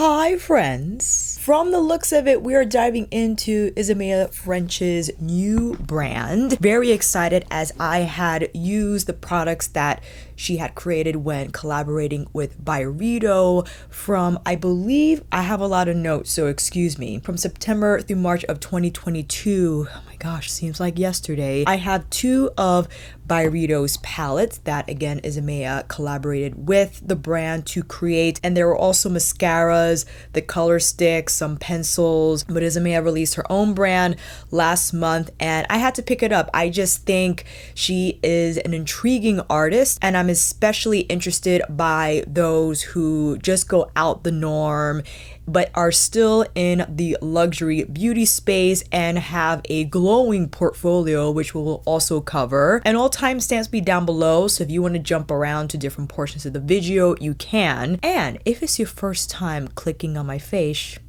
Hi friends! From the looks of it, we are diving into Isamaya Ffrench's new brand. Very excited as I had used the products that she had created when collaborating with Byredi from, I believe, I have a lot of notes, so excuse me, from September through March of 2022. Oh my gosh, seems like yesterday. I have two of Byredi's palettes that, again, Isamaya collaborated with the brand to create, and there were also mascaras, the color sticks, some pencils, but Isamaya released her own brand last month and I had to pick it up. I just think she is an intriguing artist, and I'm especially interested by those who just go out the norm but are still in the luxury beauty space and have a glowing portfolio, which we'll also cover. And all timestamps be down below, so if you want to jump around to different portions of the video, you can. And if it's your first time clicking on my face,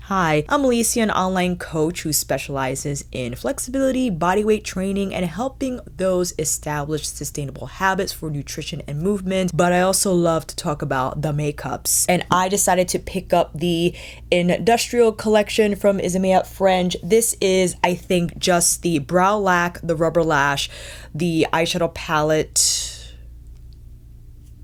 hi, I'm Alicia, an online coach who specializes in flexibility, bodyweight training, and helping those establish sustainable habits for nutrition and movement. But I also love to talk about the makeups. And I decided to pick up the industrial collection from Isamaya Ffrench. This is, I think, just the Browlaq, the Rubberlash, the eyeshadow palette,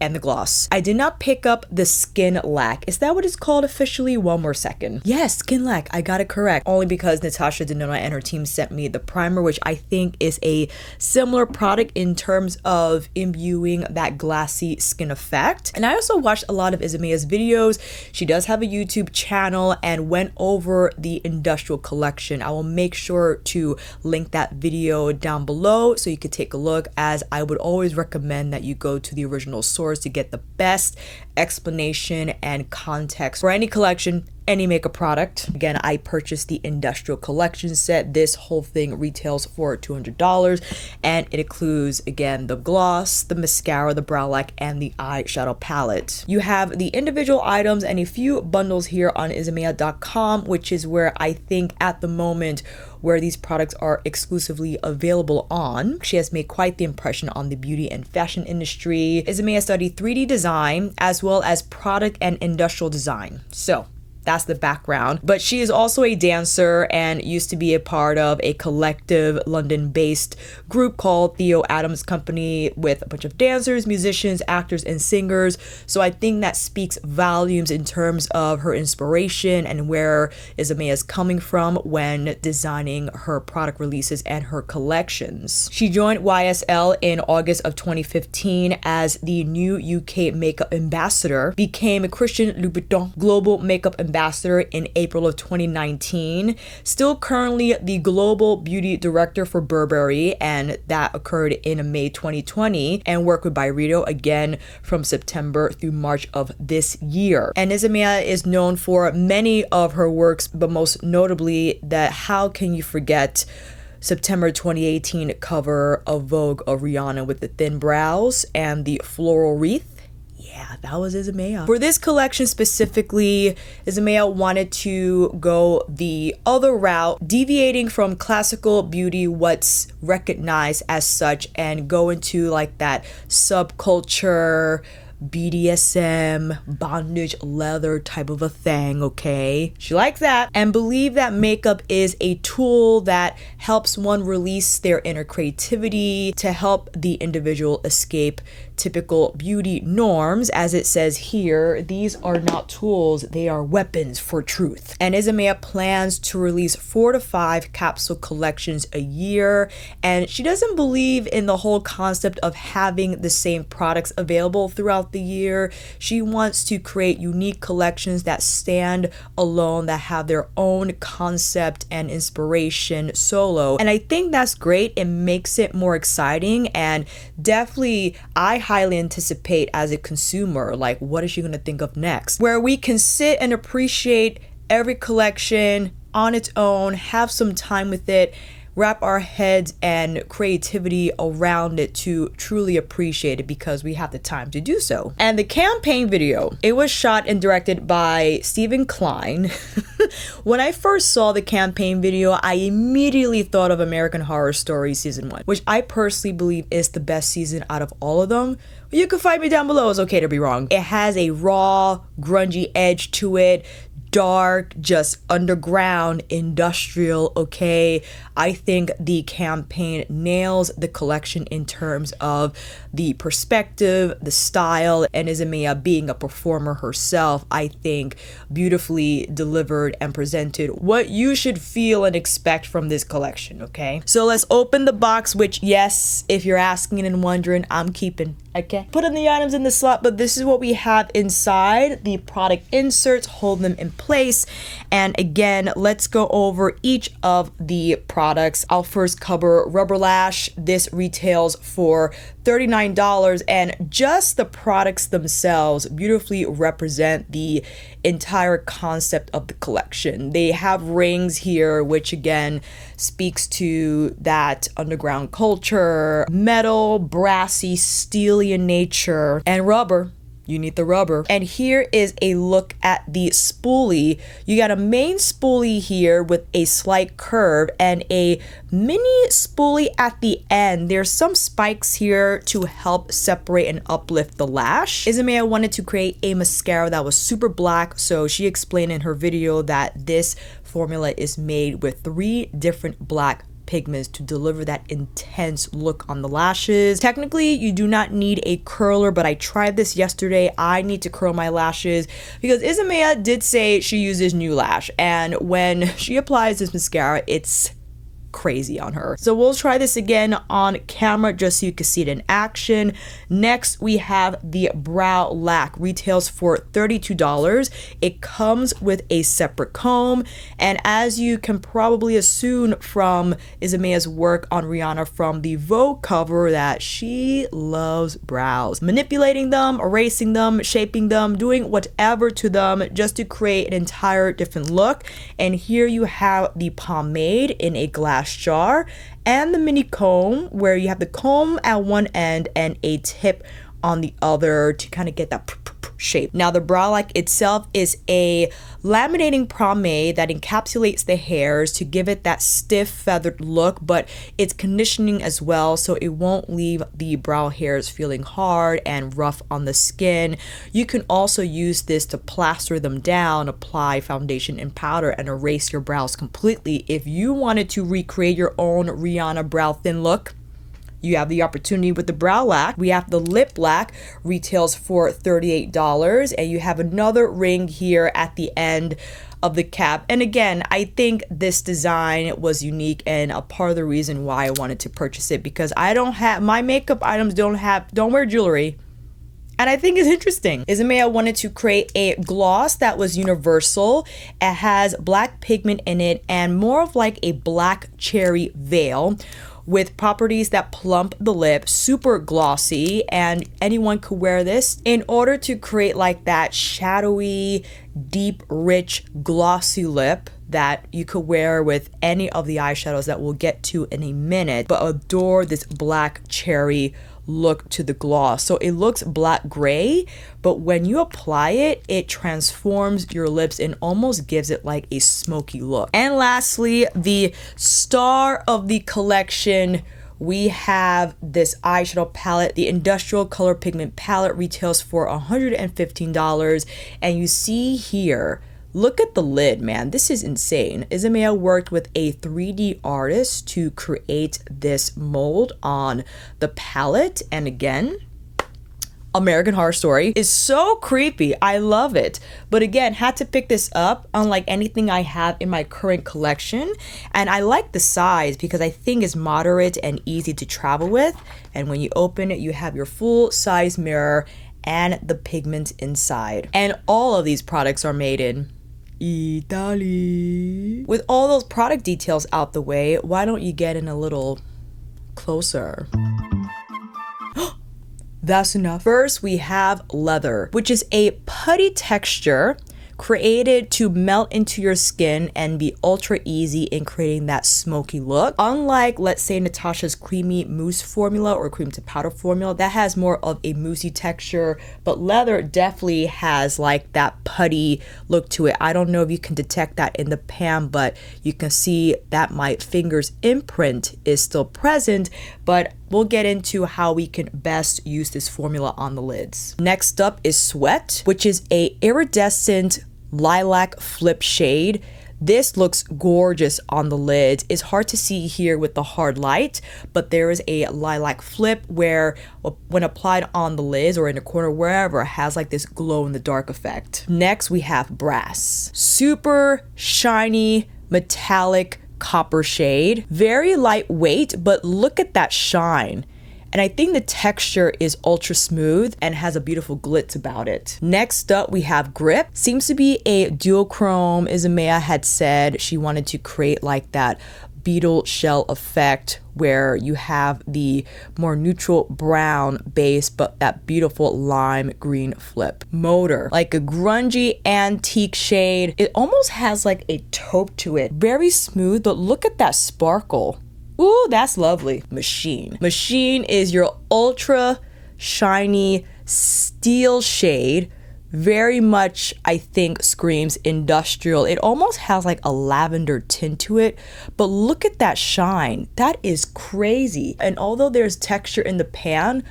and the gloss. I did not pick up the Skin Lac. Is that what it's called officially? One more second. Yes, Skin Lac. I got it correct. Only because Natasha Denona and her team sent me the primer, which I think is a similar product in terms of imbuing that glassy skin effect. And I also watched a lot of Isamaya's videos. She does have a YouTube channel and went over the industrial collection. I will make sure to link that video down below so you could take a look, as I would always recommend that you go to the original source to get the best explanation and context for any collection, any makeup product. Again, I purchased the industrial collection set. This whole thing retails for $200 and it includes, again, the gloss, the mascara, the Browlaq, and the eyeshadow palette. You have the individual items and a few bundles here on isamaya.com, which is where I think at the moment where these products are exclusively available on. She has made quite the impression on the beauty and fashion industry. Isamaya studied 3D design as well as product and industrial design. So that's the background. But she is also a dancer and used to be a part of a collective London-based group called Theo Adams Company with a bunch of dancers, musicians, actors, and singers. So I think that speaks volumes in terms of her inspiration and where Isamaya is coming from when designing her product releases and her collections. She joined YSL in August of 2015 as the new UK makeup ambassador, became a Christian Louboutin global makeup ambassador in April of 2019, still currently the global beauty director for Burberry, and that occurred in May 2020, and worked with Byredi again from September through March of this year. And Isamaya is known for many of her works, but most notably that How Can You Forget September 2018 cover of Vogue of Rihanna with the thin brows and the floral wreath. Yeah, that was Isamaya. For this collection specifically, Isamaya wanted to go the other route, deviating from classical beauty, what's recognized as such, and go into like that subculture, BDSM, bondage, leather type of a thing, okay? She likes that, and believe that makeup is a tool that helps one release their inner creativity to help the individual escape typical beauty norms. As it says here, these are not tools, they are weapons for truth. And Isamaya plans to release 4 to 5 capsule collections a year, and she doesn't believe in the whole concept of having the same products available throughout the year. She wants to create unique collections that stand alone, that have their own concept and inspiration solo. And I think that's great. It makes it more exciting, and definitely I highly anticipate as a consumer, like, what is she going to think of next? Where we can sit and appreciate every collection on its own, have some time with it, wrap our heads and creativity around it to truly appreciate it, because we have the time to do so. And the campaign video, it was shot and directed by Stephen Klein. When I first saw the campaign video, I immediately thought of American Horror Story Season 1, which I personally believe is the best season out of all of them. You can find me down below, it's okay to be wrong. It has a raw, grungy edge to it. Dark, just underground, industrial, okay? I think the campaign nails the collection in terms of the perspective, the style, and Isamaya being a performer herself, I think beautifully delivered and presented what you should feel and expect from this collection, okay? So let's open the box, which, yes, if you're asking and wondering, I'm keeping, okay? Putting the items in the slot, but this is what we have inside. The product inserts hold them in place. And again, let's go over each of the products. I'll first cover Rubberlash. This retails for $39, and just the products themselves beautifully represent the entire concept of the collection. They have rings here, which again speaks to that underground culture, metal, brassy, steely in nature, and rubber. You need the rubber. And here is a look at the spoolie. You got a main spoolie here with a slight curve and a mini spoolie at the end. There's some spikes here to help separate and uplift the lash. Isamaya wanted to create a mascara that was super black, so she explained in her video that this formula is made with 3 different black pigments to deliver that intense look on the lashes. Technically, you do not need a curler, but I tried this yesterday. I need to curl my lashes because Isamaya did say she uses New Lash, and when she applies this mascara, it's crazy on her. So we'll try this again on camera just so you can see it in action. Next, we have the Browlaq, retails for $32. It comes with a separate comb, and as you can probably assume from Isamaya's work on Rihanna from the Vogue cover, that she loves brows, manipulating them, erasing them, shaping them, doing whatever to them just to create an entire different look. And here you have the pomade in a glass jar and the mini comb, where you have the comb at one end and a tip on the other to kind of get that shape. Now the Browlaq itself is a laminating pomade that encapsulates the hairs to give it that stiff feathered look, but it's conditioning as well, so it won't leave the brow hairs feeling hard and rough on the skin. You can also use this to plaster them down, apply foundation and powder, and erase your brows completely. If you wanted to recreate your own Rihanna brow thin look, you have the opportunity with the Browlaq. We have the Liplaq, retails for $38, and you have another ring here at the end of the cap. And again, I think this design was unique and a part of the reason why I wanted to purchase it, because I don't have, my makeup items don't wear jewelry. And I think it's interesting. Isamaya wanted to create a gloss that was universal. It has black pigment in it and more of like a black cherry veil, with properties that plump the lip, super glossy, and anyone could wear this in order to create like that shadowy, deep, rich, glossy lip that you could wear with any of the eyeshadows that we'll get to in a minute, but adore this black cherry look to the gloss. So it looks black gray, but when you apply it, it transforms your lips and almost gives it like a smoky look. And lastly, the star of the collection, we have this eyeshadow palette. The industrial color pigment palette retails for $115, and you see here, look at the lid, man. This is insane. Isamaya worked with a 3D artist to create this mold on the palette. And again, American Horror Story is so creepy. I love it. But again, had to pick this up, unlike anything I have in my current collection. And I like the size because I think it's moderate and easy to travel with. And when you open it, you have your full size mirror and the pigment inside. And all of these products are made in Italy. With all those product details out the way, why don't you get in a little closer? That's enough. First, we have leather, which is a putty texture created to melt into your skin and be ultra easy in creating that smoky look. Unlike, let's say, Natasha's creamy mousse formula or cream to powder formula, that has more of a moussey texture, but leather definitely has like that putty look to it. I don't know if you can detect that in the pan, but you can see that my finger's imprint is still present, but we'll get into how we can best use this formula on the lids. Next up is Sweat, which is a iridescent lilac flip shade. This looks gorgeous on the lids. It's hard to see here with the hard light, but there is a lilac flip where when applied on the lids or in the corner, wherever, it has like this glow in the dark effect. Next, we have Brass. Super shiny, metallic copper shade. Very lightweight, but look at that shine. And I think the texture is ultra smooth and has a beautiful glitz about it. Next up, we have Grip. Seems to be a duochrome. Isamaya had said she wanted to create like that beetle shell effect where you have the more neutral brown base but that beautiful lime green flip. Motor, like a grungy antique shade. It almost has like a taupe to it. Very smooth, but look at that sparkle. Ooh, that's lovely. Machine. Machine is your ultra shiny steel shade. Very much, I think, screams industrial. It almost has like a lavender tint to it, but look at that shine. That is crazy. And although there's texture in the pan,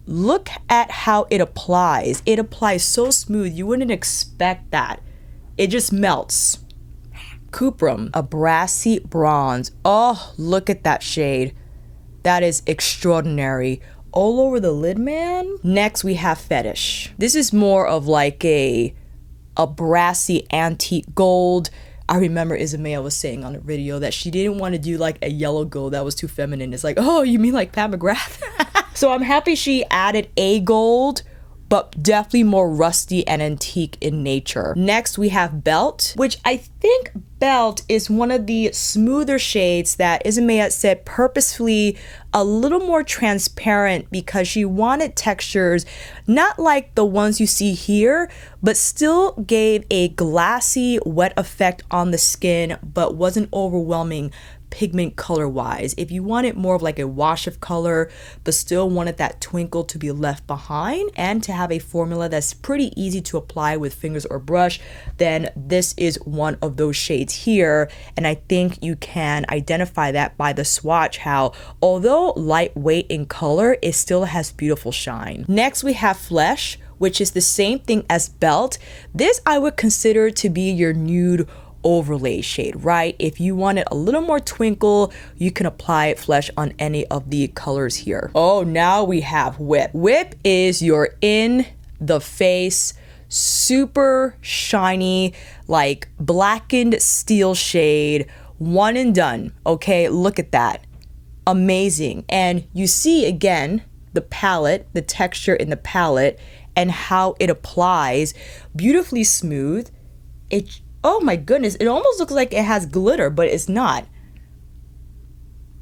look at how it applies. It applies so smooth, you wouldn't expect that. It just melts. Cuprum, a brassy bronze. Oh, look at that shade. That is extraordinary. All over the lid, man. Next, we have Fetish. This is more of like a brassy antique gold. I remember Isamaya was saying on the video that she didn't want to do like a yellow gold that was too feminine. It's like, oh, you mean like Pat McGrath? So I'm happy she added a gold, but definitely more rusty and antique in nature. Next, we have Belt, which I think Belt is one of the smoother shades that Isamaya said purposefully a little more transparent because she wanted textures not like the ones you see here, but still gave a glassy, wet effect on the skin, but wasn't overwhelming pigment color wise. If you wanted more of like a wash of color but still wanted that twinkle to be left behind and to have a formula that's pretty easy to apply with fingers or brush, then this is one of those shades here. And I think you can identify that by the swatch, how although lightweight in color, it still has beautiful shine. Next, we have Flesh, which is the same thing as Belt. This I would consider to be your nude overlay shade, right? If you wanted a little more twinkle, you can apply Flesh on any of the colors here. Oh, now we have Whip. Whip is your in the face, super shiny, like blackened steel shade, one and done. Okay, look at that. Amazing. And you see again the palette, the texture in the palette, and how it applies. Beautifully smooth. Oh my goodness, it almost looks like it has glitter, but it's not.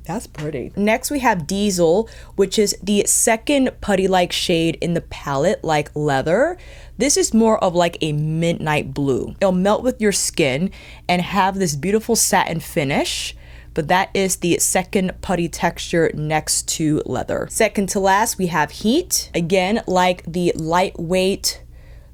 That's pretty. Next, we have Diesel, which is the second putty-like shade in the palette, like leather. This is more of like a midnight blue. It'll melt with your skin and have this beautiful satin finish, but that is the second putty texture next to leather. Second to last, we have Heat. Again, like the lightweight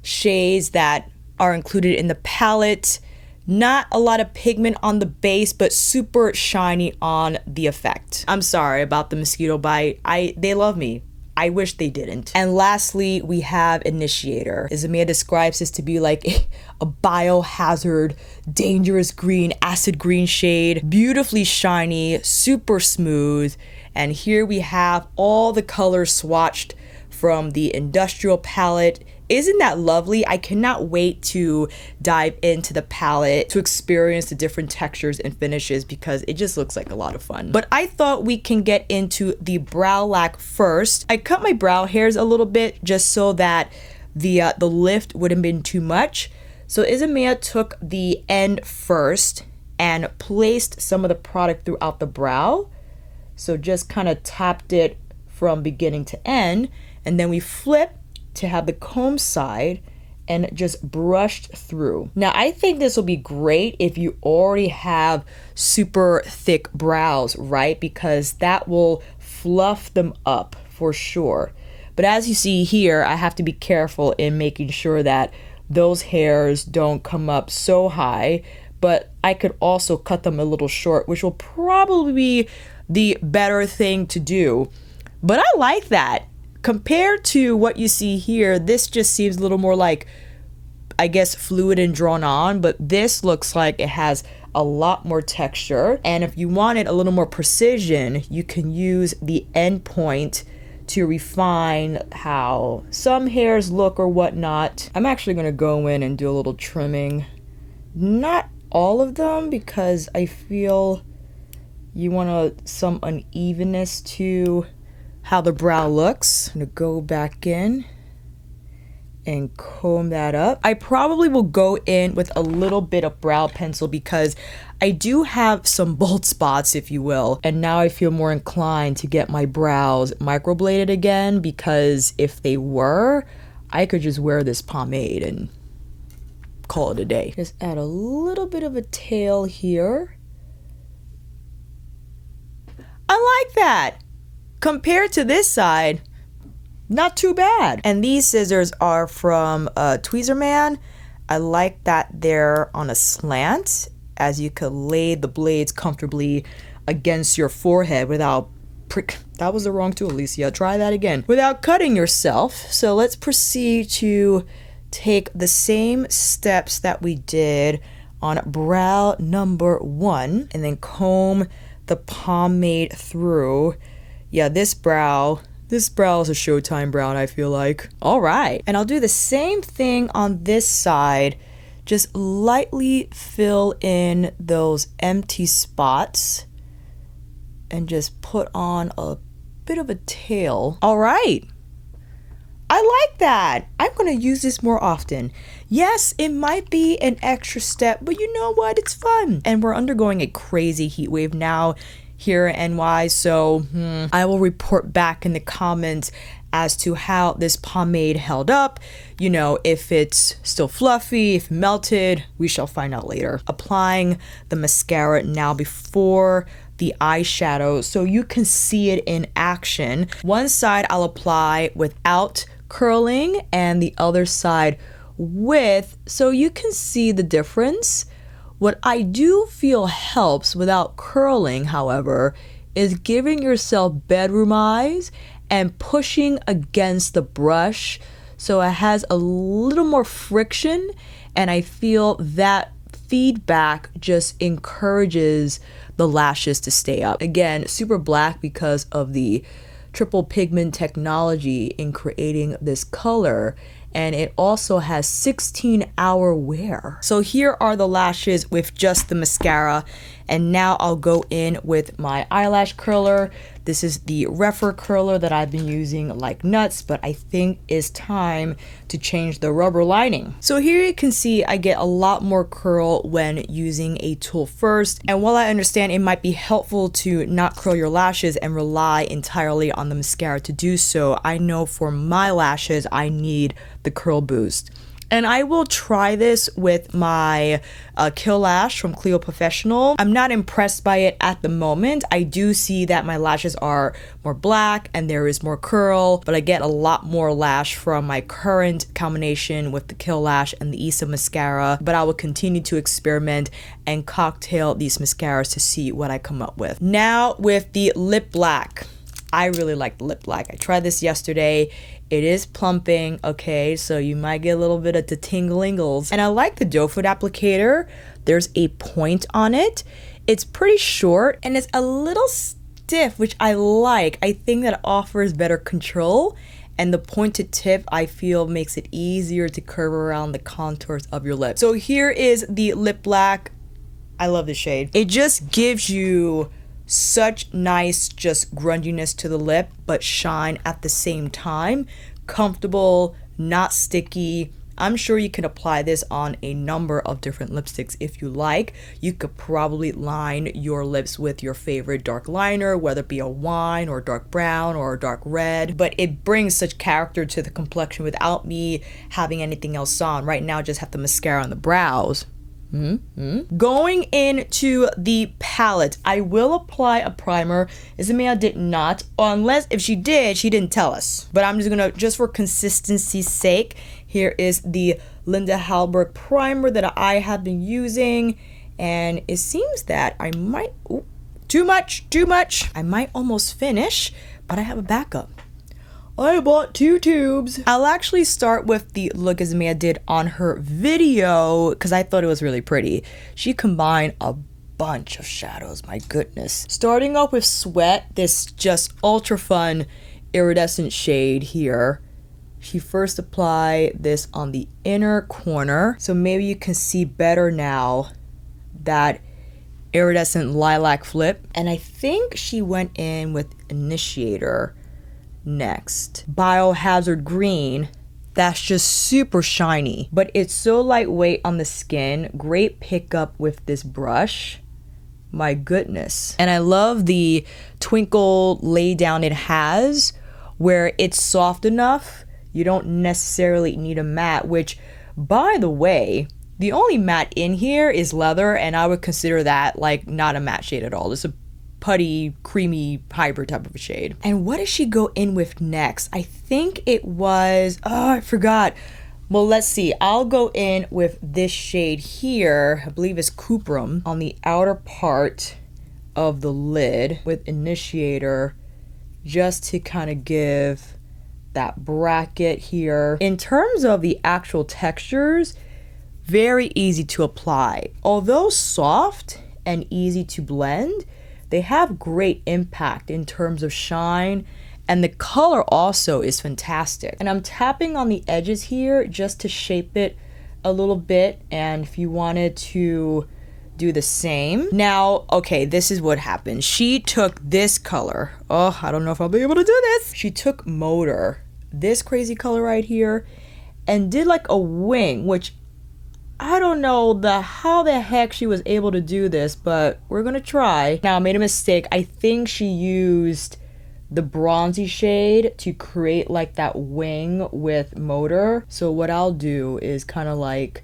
shades that are included in the palette. Not a lot of pigment on the base, but super shiny on the effect. I'm sorry about the mosquito bite. They love me. I wish they didn't. And lastly, we have Initiator. Isamaya describes this to be like a biohazard, dangerous green, acid green shade. Beautifully shiny, super smooth. And here we have all the colors swatched from the industrial palette. Isn't that lovely? I cannot wait to dive into the palette to experience the different textures and finishes because it just looks like a lot of fun. But I thought we can get into the Browlaq first. I cut my brow hairs a little bit just so that the lift wouldn't have been too much. So Isamaya took the end first and placed some of the product throughout the brow. So just kind of tapped it from beginning to end, and then we flip to have the comb side and just brushed through. Now, I think this will be great if you already have super thick brows, right? Because that will fluff them up for sure. But as you see here, I have to be careful in making sure that those hairs don't come up so high, but I could also cut them a little short, which will probably be the better thing to do. But I like that. Compared to what you see here, this just seems a little more like, I guess, fluid and drawn on, but this looks like it has a lot more texture. And if you wanted a little more precision, you can use the end point to refine how some hairs look or whatnot. I'm actually gonna go in and do a little trimming. Not all of them, because I feel you want some unevenness to how the brow looks. I'm gonna go back in and comb that up. I probably will go in with a little bit of brow pencil because I do have some bold spots, if you will. And now I feel more inclined to get my brows microbladed again, because if they were, I could just wear this pomade and call it a day. Just add a little bit of a tail here. I like that. Compared to this side, not too bad. And these scissors are from Tweezerman. I like that they're on a slant, as you could lay the blades comfortably against your forehead without that was the wrong tool, Alicia. Try that again. Without cutting yourself. So let's proceed to take the same steps that we did on brow number 1 and then comb the pomade through. Yeah, this brow is a Showtime brow, I feel like. All right. And I'll do the same thing on this side. Just lightly fill in those empty spots and just put on a bit of a tail. All right. I like that. I'm going to use this more often. Yes, it might be an extra step, but you know what? It's fun. And we're undergoing a crazy heat wave now here in NY, so I will report back in the comments as to how this pomade held up. You know, if it's still fluffy, if melted, we shall find out later. Applying the mascara now before the eyeshadow so you can see it in action. One side I'll apply without curling and the other side with, so you can see the difference. What I do feel helps without curling, however, is giving yourself bedroom eyes and pushing against the brush so it has a little more friction, and I feel that feedback just encourages the lashes to stay up. Again, super black because of the triple pigment technology in creating this color, and it also has 16-hour wear. So here are the lashes with just the mascara, and now I'll go in with my eyelash curler. This is the Refer curler that I've been using like nuts, but I think it's time to change the rubber lining. So here you can see I get a lot more curl when using a tool first, and while I understand it might be helpful to not curl your lashes and rely entirely on the mascara to do so, I know for my lashes I need the curl boost. And I will try this with my Kill Lash from Clio Professional. I'm not impressed by it at the moment. I do see that my lashes are more black and there is more curl, but I get a lot more lash from my current combination with the Kill Lash and the Isa mascara. But I will continue to experiment and cocktail these mascaras to see what I come up with. Now with the Liplaq. I really like the Liplaq. I tried this yesterday. It is plumping, okay, so you might get a little bit of the tinglingles. And I like the doe foot applicator. There's a point on it. It's pretty short and it's a little stiff, which I like. I think that offers better control, and the pointed tip I feel makes it easier to curve around the contours of your lips. So here is the Liplaq. I love the shade. It just gives you such nice just grunginess to the lip, but shine at the same time. Comfortable, not sticky. I'm sure you can apply this on a number of different lipsticks if you like. You could probably line your lips with your favorite dark liner, whether it be a wine or dark brown or dark red, but it brings such character to the complexion without me having anything else on. Right now I just have the mascara on the brows. Going into the palette, I will apply a primer. Isamaya did not, unless if she did, she didn't tell us. But I'm just gonna, just for consistency's sake, here is the Linda Hallberg primer that I have been using, and it seems that I might, too much. I might almost finish, but I have a backup. I bought 2 tubes. I'll actually start with the look Isamaya did on her video because I thought it was really pretty. She combined a bunch of shadows, my goodness. Starting off with Sweat, this just ultra fun iridescent shade here. She first applied this on the inner corner, so maybe you can see better now that iridescent lilac flip. And I think she went in with Initiator next. Biohazard Green, that's just super shiny, but it's so lightweight on the skin. Great pickup with this brush, my goodness. And I love the twinkle lay down it has, where it's soft enough you don't necessarily need a matte, which, by the way, the only matte in here is leather, and I would consider that like not a matte shade at all. It's a putty, creamy, hybrid type of a shade. And what did she go in with next? I think it was, oh, I forgot. Well, let's see. I'll go in with this shade here. I believe it's Cuprum on the outer part of the lid with Initiator, just to kind of give that bracket here. In terms of the actual textures, very easy to apply. Although soft and easy to blend, they have great impact in terms of shine, and the color also is fantastic. And I'm tapping on the edges here just to shape it a little bit, and if you wanted to do the same. Now, okay, this is what happened. She took this color. Oh, I don't know if I'll be able to do this. She took Motor, this crazy color right here, and did like a wing, which I don't know how the heck she was able to do this, but we're gonna try. Now, I made a mistake. I think she used the bronzy shade to create like that wing with Motor. So what I'll do is kind of like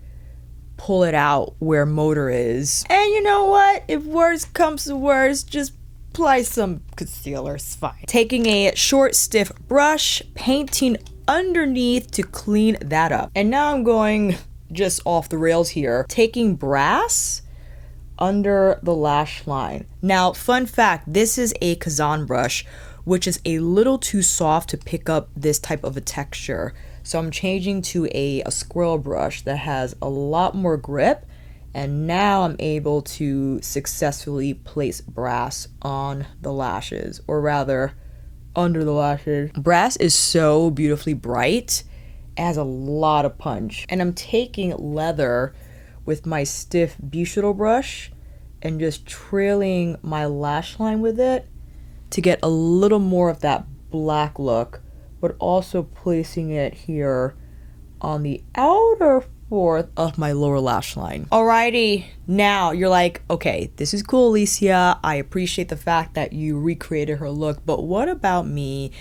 pull it out where Motor is. And you know what? If worse comes to worse, just apply some concealer, it's fine. Taking a short, stiff brush, painting underneath to clean that up. And now I'm going just off the rails here, taking Brass under the lash line. Now, fun fact, this is a Kazan brush, which is a little too soft to pick up this type of a texture. So I'm changing to a squirrel brush that has a lot more grip, and now I'm able to successfully place Brass on the lashes, or rather under the lashes. Brass is so beautifully bright. It has a lot of punch. And I'm taking Leather with my stiff Bushido brush and just trailing my lash line with it to get a little more of that black look, but also placing it here on the outer fourth of my lower lash line. Alrighty, now you're like, okay, this is cool, Alicia. I appreciate the fact that you recreated her look, but what about me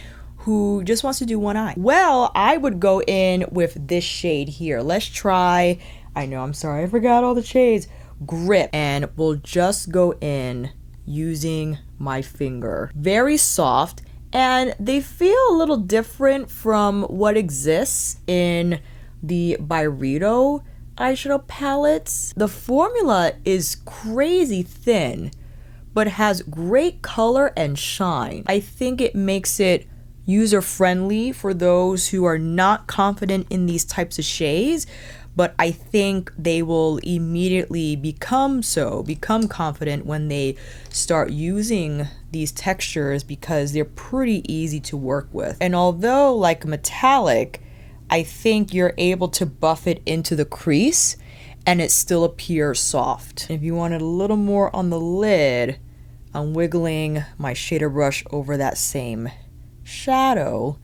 who just wants to do one eye? Well, I would go in with this shade here. Let's try, I know, I'm sorry, I forgot all the shades. Grip, and we'll just go in using my finger. Very soft, and they feel a little different from what exists in the Byredi eyeshadow palettes. The formula is crazy thin, but has great color and shine. I think it makes it user-friendly for those who are not confident in these types of shades, but I think they will immediately become confident when they start using these textures because they're pretty easy to work with. And although like metallic, I think you're able to buff it into the crease and it still appears soft. If you wanted a little more on the lid, I'm wiggling my shader brush over that same shadow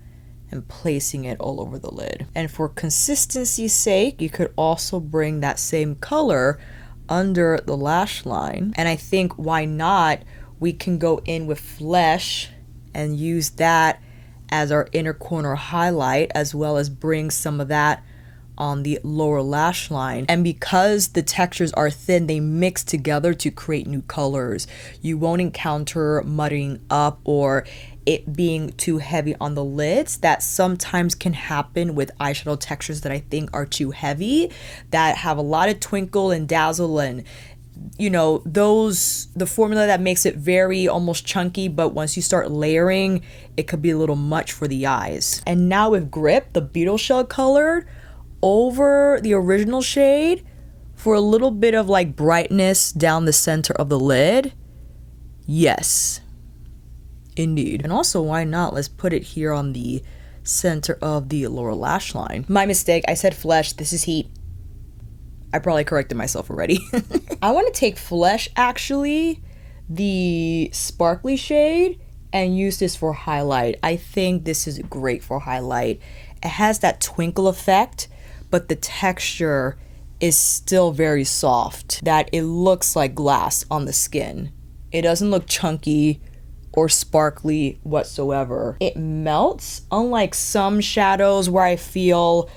and placing it all over the lid. And for consistency's sake, you could also bring that same color under the lash line. And I think why not, we can go in with Flesh and use that as our inner corner highlight, as well as bring some of that on the lower lash line. And because the textures are thin, they mix together to create new colors. You won't encounter mudding up or it being too heavy on the lids. That sometimes can happen with eyeshadow textures that I think are too heavy, that have a lot of twinkle and dazzle, and you know, the formula that makes it very almost chunky, but once you start layering, it could be a little much for the eyes. And now with Grip, the beetle shell color over the original shade for a little bit of like brightness down the center of the lid. Yes, indeed. And also, why not? Let's put it here on the center of the lower lash line. My mistake, I said Flesh, this is Heat. I probably corrected myself already. I want to take Flesh, actually, the sparkly shade, and use this for highlight. I think this is great for highlight. It has that twinkle effect, but the texture is still very soft, that it looks like glass on the skin. It doesn't look chunky or sparkly whatsoever. It melts, unlike some shadows where I feel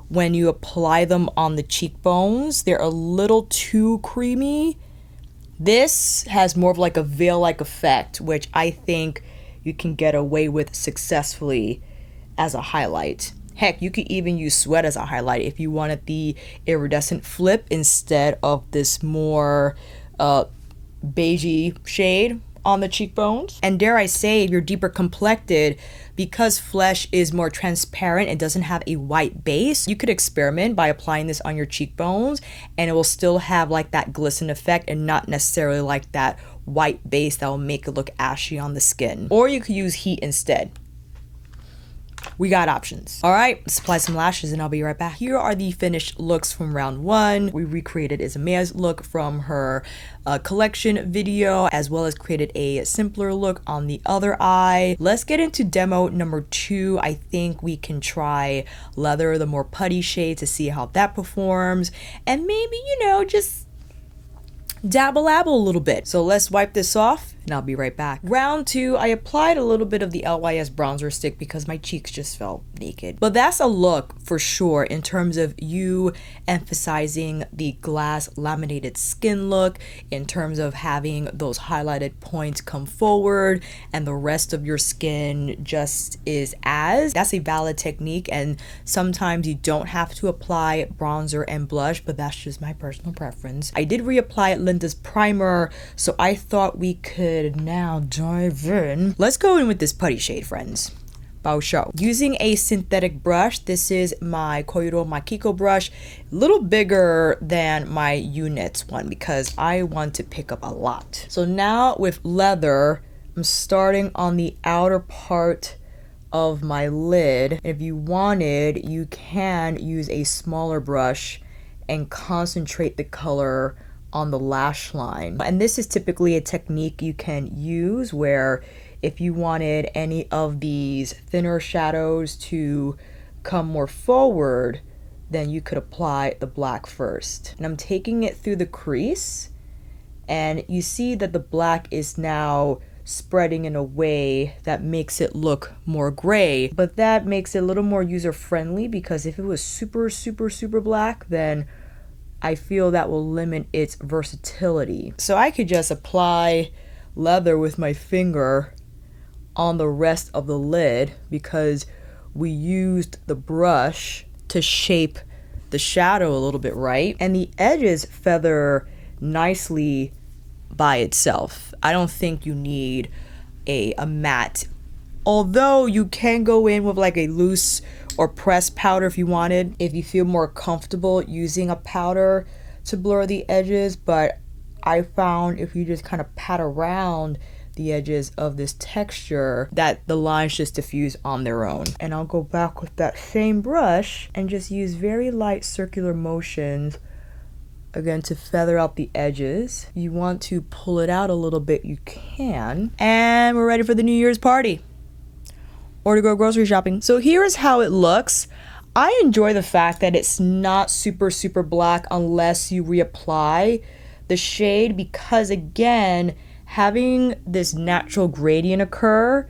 when you apply them on the cheekbones, they're a little too creamy. This has more of like a veil-like effect, which I think you can get away with successfully as a highlight. Heck, you could even use Sweat as a highlight if you wanted the iridescent flip instead of this more beigey shade on the cheekbones. And dare I say, if you're deeper complected, because Flesh is more transparent, it doesn't have a white base, you could experiment by applying this on your cheekbones and it will still have like that glisten effect and not necessarily like that white base that will make it look ashy on the skin. Or you could use Heat instead. We got options. All right, let's apply some lashes and I'll be right back. Here are the finished looks from round one. We recreated Isamaya's look from her collection video, as well as created a simpler look on the other eye. Let's get into demo number 2. I think we can try Leather, the more putty shade, to see how that performs. And maybe, you know, just dabble-abble a little bit. So let's wipe this off and I'll be right back. Round 2, I applied a little bit of the LYS bronzer stick because my cheeks just felt naked. But that's a look for sure in terms of you emphasizing the glass laminated skin look, in terms of having those highlighted points come forward and the rest of your skin just is as. That's a valid technique, and sometimes you don't have to apply bronzer and blush, but that's just my personal preference. I did reapply Linda's primer, so I thought we could now dive in. Let's go in with this putty shade, friends. Bao Shou. Using a synthetic brush, this is my Koyudo Makiko brush, a little bigger than my units one because I want to pick up a lot. So now with Leather, I'm starting on the outer part of my lid. If you wanted, you can use a smaller brush and concentrate the color on the lash line. And this is typically a technique you can use where if you wanted any of these thinner shadows to come more forward, then you could apply the black first. And I'm taking it through the crease, and you see that the black is now spreading in a way that makes it look more gray, but that makes it a little more user-friendly, because if it was super black, then I feel that will limit its versatility. So I could just apply Leather with my finger on the rest of the lid because we used the brush to shape the shadow a little bit, right? And the edges feather nicely by itself. I don't think you need a matte, although you can go in with like a loose or pressed powder if you wanted, if you feel more comfortable using a powder to blur the edges. But I found if you just kind of pat around the edges of this texture, that the lines just diffuse on their own. And I'll go back with that same brush and just use very light circular motions again to feather out the edges. You want to pull it out a little bit, you can. And we're ready for the New Year's party. or to go grocery shopping. So here is how it looks. I enjoy the fact that it's not super black unless you reapply the shade, because again, having this natural gradient occur,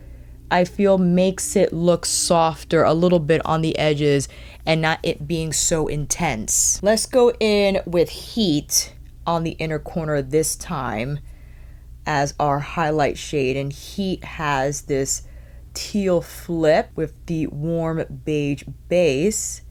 I feel makes it look softer a little bit on the edges and not it being so intense. Let's go in with Heat on the inner corner this time as our highlight shade, and Heat has this teal flip with the warm beige base.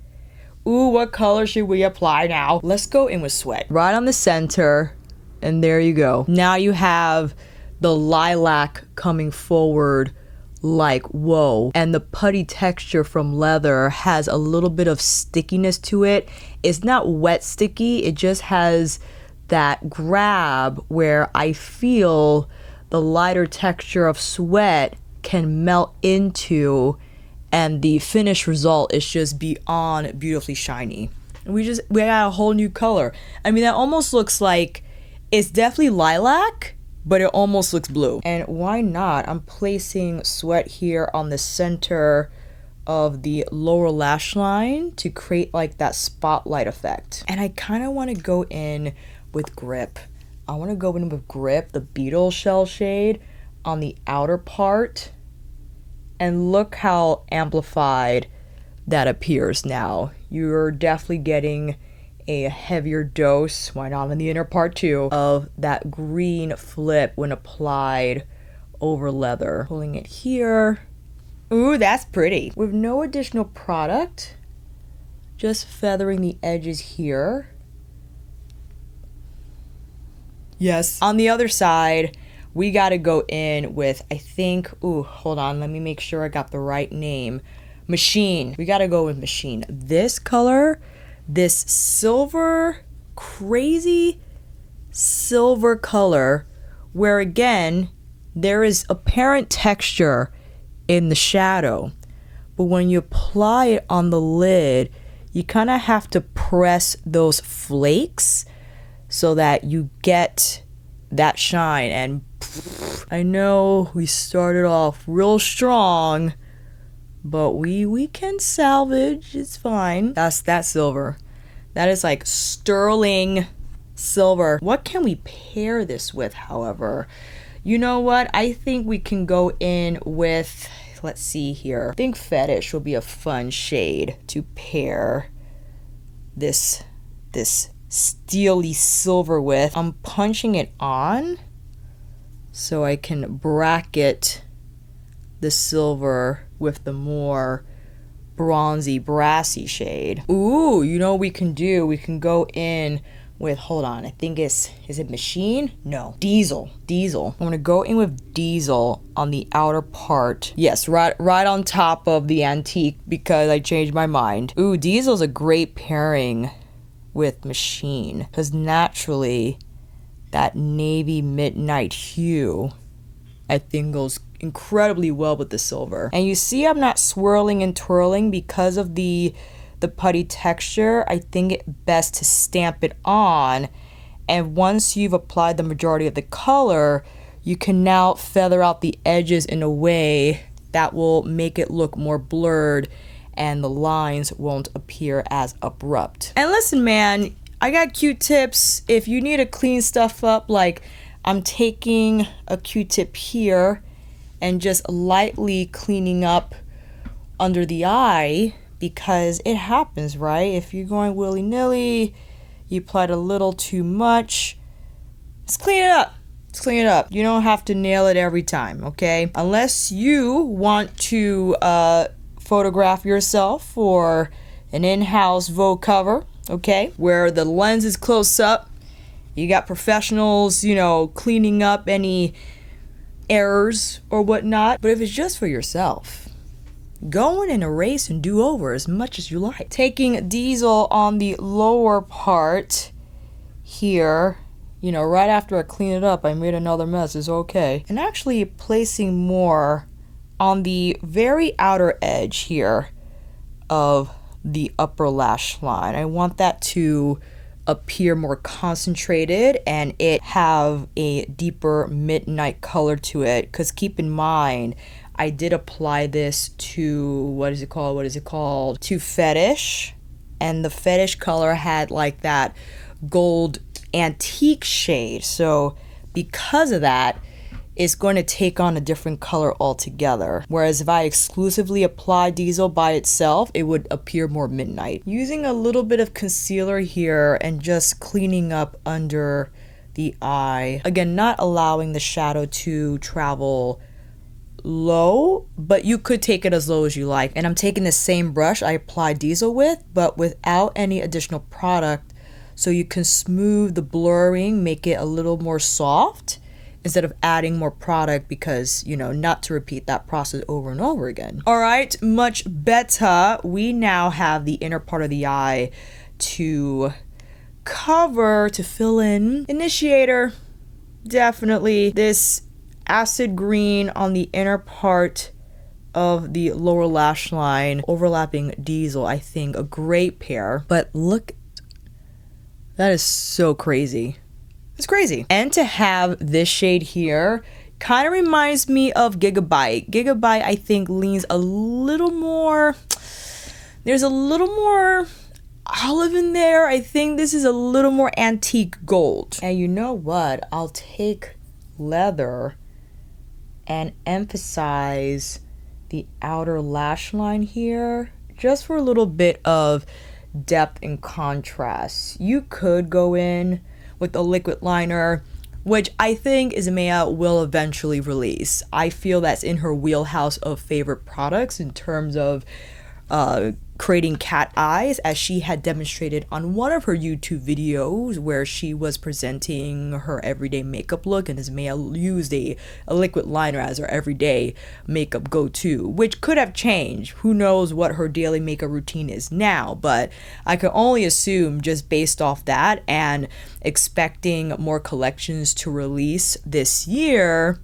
Ooh, what color should we apply now? Let's go in with Sweat. Right on the center, and there you go. Now you have the lilac coming forward like whoa, and the putty texture from leather has a little bit of stickiness to it. It's not wet sticky, it just has that grab where I feel the lighter texture of Sweat can melt into, and the finished result is just beyond beautifully shiny. We got a whole new color. I mean, that almost looks like it's definitely lilac, but it almost looks blue. And why not? I'm placing Sweat here on the center of the lower lash line to create like that spotlight effect. And I kind of want to go in with Grip. I want to go in with Grip, the beetle shell shade, on the outer part. And look how amplified that appears now. You're definitely getting a heavier dose, why not in the inner part too, of that green flip when applied over leather. Pulling it here. Ooh, that's pretty. With no additional product, just feathering the edges here. Yes. On the other side, we got to go in with, I think, ooh, hold on, let me make sure I got the right name. Machine. We got to go with Machine. This color, this silver, crazy silver color, where again, there is apparent texture in the shadow, but when you apply it on the lid, you kind of have to press those flakes so that you get that shine. And I know we started off real strong, but we can salvage. It's fine. That's that silver. That is like sterling silver. What can we pair this with, however? You know what? I think we can go in with, let's see here. I think Fetish will be a fun shade to pair this steely silver with. I'm punching it on so I can bracket the silver with the more bronzy, brassy shade. Ooh, you know what we can do? We can go in with, hold on, I think is it Machine? No, Diesel. I'm gonna go in with Diesel on the outer part. Yes, right on top of the Antique, because I changed my mind. Ooh, Diesel's a great pairing with Machine, because naturally that navy midnight hue I think goes incredibly well with the silver. And you see I'm not swirling and twirling because of the putty texture. I think it best to stamp it on, and once you've applied the majority of the color, you can now feather out the edges in a way that will make it look more blurred and the lines won't appear as abrupt. And listen, man, I got Q-tips if you need to clean stuff up. Like, I'm taking a Q-tip here and just lightly cleaning up under the eye, because it happens, right? If you're going willy-nilly, you applied a little too much, just clean it up. Just clean it up. You don't have to nail it every time, okay? Unless you want to photograph yourself for an in-house Vogue cover, okay? Where the lens is close up. You got professionals, you know, cleaning up any errors or whatnot. But if it's just for yourself, go in and erase and do over as much as you like. Taking Diesel on the lower part here, you know, right after I clean it up, I made another mess, it's okay. And actually placing more on the very outer edge here of the upper lash line. I want that to appear more concentrated and it have a deeper midnight color to it, because keep in mind, I did apply this to, what is it called? To Fetish. And the Fetish color had like that gold antique shade. So because of that, it's going to take on a different color altogether. Whereas if I exclusively apply Diesel by itself, it would appear more midnight. Using a little bit of concealer here and just cleaning up under the eye. Again, not allowing the shadow to travel low, but you could take it as low as you like. And I'm taking the same brush I applied Diesel with, but without any additional product, so you can smooth the blurring, make it a little more soft, instead of adding more product, because, you know, not to repeat that process over and over again. All right, much better. We now have the inner part of the eye to cover, to fill in. Initiator, definitely this acid green on the inner part of the lower lash line, overlapping Diesel. I think a great pair. But look, that is so crazy. It's crazy. And to have this shade here kind of reminds me of Gigabyte. Gigabyte, I think, leans a little more, there's a little more olive in there. I think this is a little more antique gold. And you know what? I'll take leather and emphasize the outer lash line here, just for a little bit of depth and contrast. You could go in with a liquid liner, which I think Isamaya will eventually release. I feel that's in her wheelhouse of favorite products in terms of creating cat eyes, as she had demonstrated on one of her YouTube videos where she was presenting her everyday makeup look, and Isamaya used a liquid liner as her everyday makeup go-to, which could have changed. Who knows what her daily makeup routine is now, but I can only assume, just based off that and expecting more collections to release this year,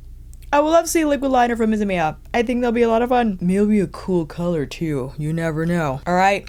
I would love to see a liquid liner from Isamaya. I think that'll be a lot of fun. Maybe a cool color too. You never know. All right,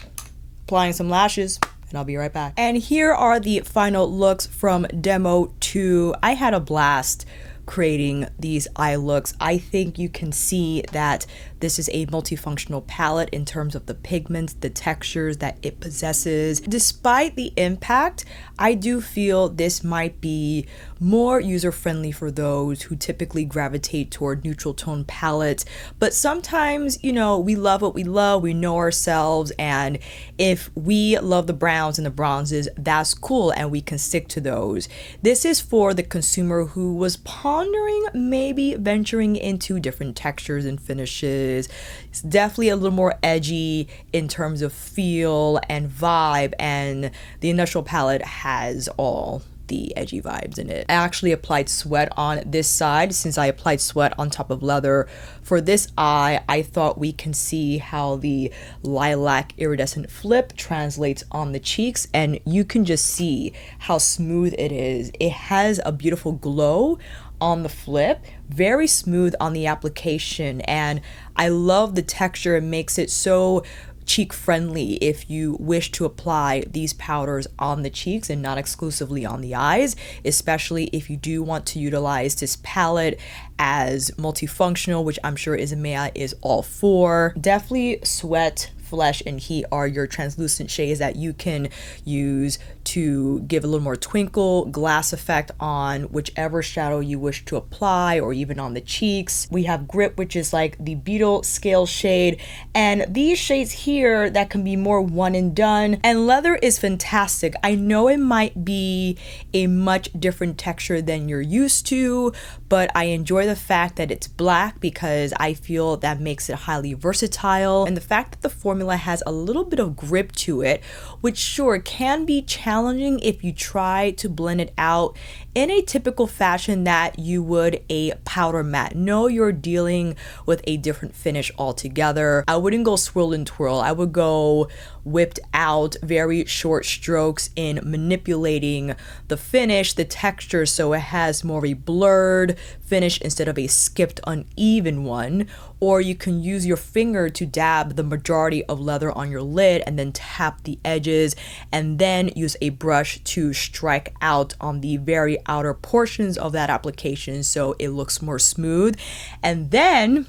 applying some lashes, and I'll be right back. And here are the final looks from Demo 2. I had a blast creating these eye looks. I think you can see that this is a multifunctional palette in terms of the pigments, the textures that it possesses. Despite the impact, I do feel this might be more user-friendly for those who typically gravitate toward neutral tone palettes. But sometimes, you know, we love what we love, we know ourselves, and if we love the browns and the bronzes, that's cool, and we can stick to those. This is for the consumer who was pondering maybe venturing into different textures and finishes. It's definitely a little more edgy in terms of feel and vibe, and the Industrial palette has all the edgy vibes in it. I actually applied sweat on this side, since I applied sweat on top of leather. For this eye, I thought we can see how the lilac iridescent flip translates on the cheeks, and you can just see how smooth it is. It has a beautiful glow on the flip, very smooth on the application, and I love the texture. It makes it so cheek friendly if you wish to apply these powders on the cheeks and not exclusively on the eyes, especially if you do want to utilize this palette as multifunctional, which I'm sure Isamaya is all for. Definitely Sweat, Flesh, and Heat are your translucent shades that you can use to give a little more twinkle, glass effect on whichever shadow you wish to apply, or even on the cheeks. We have Grip, which is like the Beetle Scale shade, and these shades here that can be more one and done. And Leather is fantastic. I know it might be a much different texture than you're used to, but I enjoy the fact that it's black because I feel that makes it highly versatile, and the fact that the formula has a little bit of grip to it, which sure can be challenging if you try to blend it out in a typical fashion that you would a powder matte. No, you're dealing with a different finish altogether. I wouldn't go swirl and twirl. I would go whipped out, very short strokes in manipulating the finish, the texture, so it has more of a blurred, smooth finish instead of a skipped uneven one, or you can use your finger to dab the majority of leather on your lid and then tap the edges and then use a brush to strike out on the very outer portions of that application so it looks more smooth. And then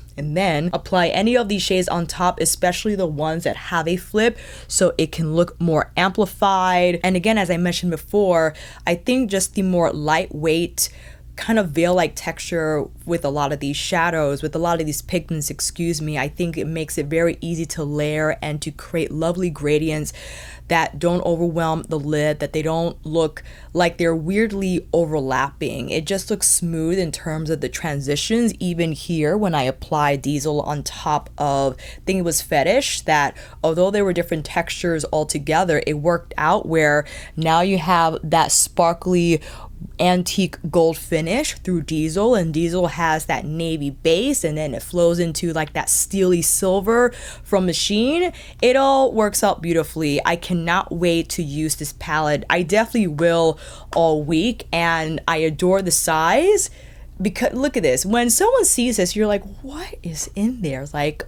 apply any of these shades on top, especially the ones that have a flip, so it can look more amplified. And again, as I mentioned before, I think just the more lightweight kind of veil-like texture with a lot of these shadows, with a lot of these pigments, I think it makes it very easy to layer and to create lovely gradients that don't overwhelm the lid, that they don't look like they're weirdly overlapping. It just looks smooth in terms of the transitions. Even here, when I applied Diesel on top of, I think it was Fetish, that although there were different textures altogether, it worked out where now you have that sparkly antique gold finish through Diesel, and Diesel has that navy base and then it flows into like that steely silver from Machine. It all works out beautifully. I cannot wait to use this palette. I definitely will all week, and I adore the size because look at this. When someone sees this, you're like, what is in there? Like,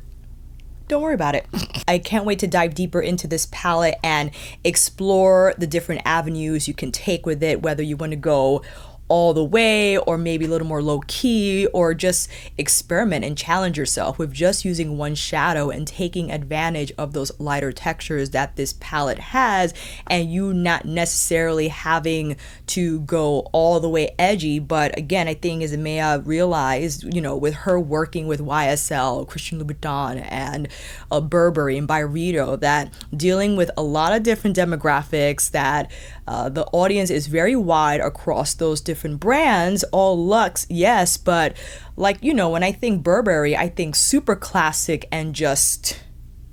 don't worry about it. I can't wait to dive deeper into this palette and explore the different avenues you can take with it, whether you want to go all the way or maybe a little more low key, or just experiment and challenge yourself with just using one shadow and taking advantage of those lighter textures that this palette has, and you not necessarily having to go all the way edgy. But again, I think Isamaya realized, you know, with her working with YSL, Christian Louboutin, and Burberry and Byredi, that dealing with a lot of different demographics, that the audience is very wide across those different brands, all luxe, yes, but like, you know, when I think Burberry, I think super classic and just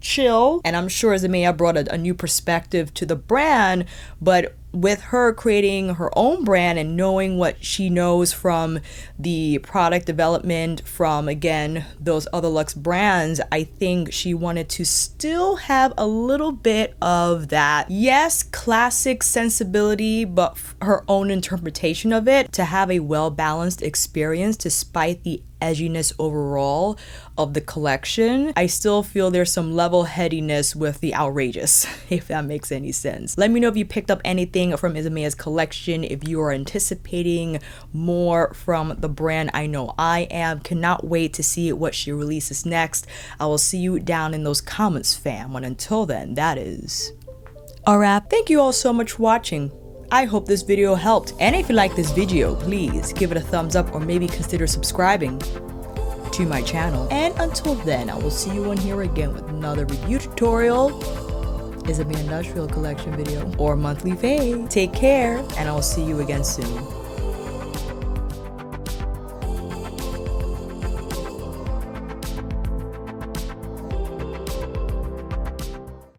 chill. And I'm sure Isamaya brought a new perspective to the brand, but with her creating her own brand and knowing what she knows from the product development from, again, those other luxe brands, I think she wanted to still have a little bit of that, yes, classic sensibility, but her own interpretation of it, to have a well-balanced experience despite the edginess overall of the collection. I still feel there's some level-headedness with the outrageous, if that makes any sense. Let me know if you picked up anything from Isamaya's collection, if you are anticipating more from the brand. I know I am. Cannot wait to see what she releases next. I will see you down in those comments, fam. And until then, that is a wrap. Thank you all so much for watching. I hope this video helped, and if you like this video, please give it a thumbs up or maybe consider subscribing to my channel. And until then, I will see you on here again with another review tutorial, Isamaya Industrial Collection video, or monthly fave. Take care, and I will see you again soon.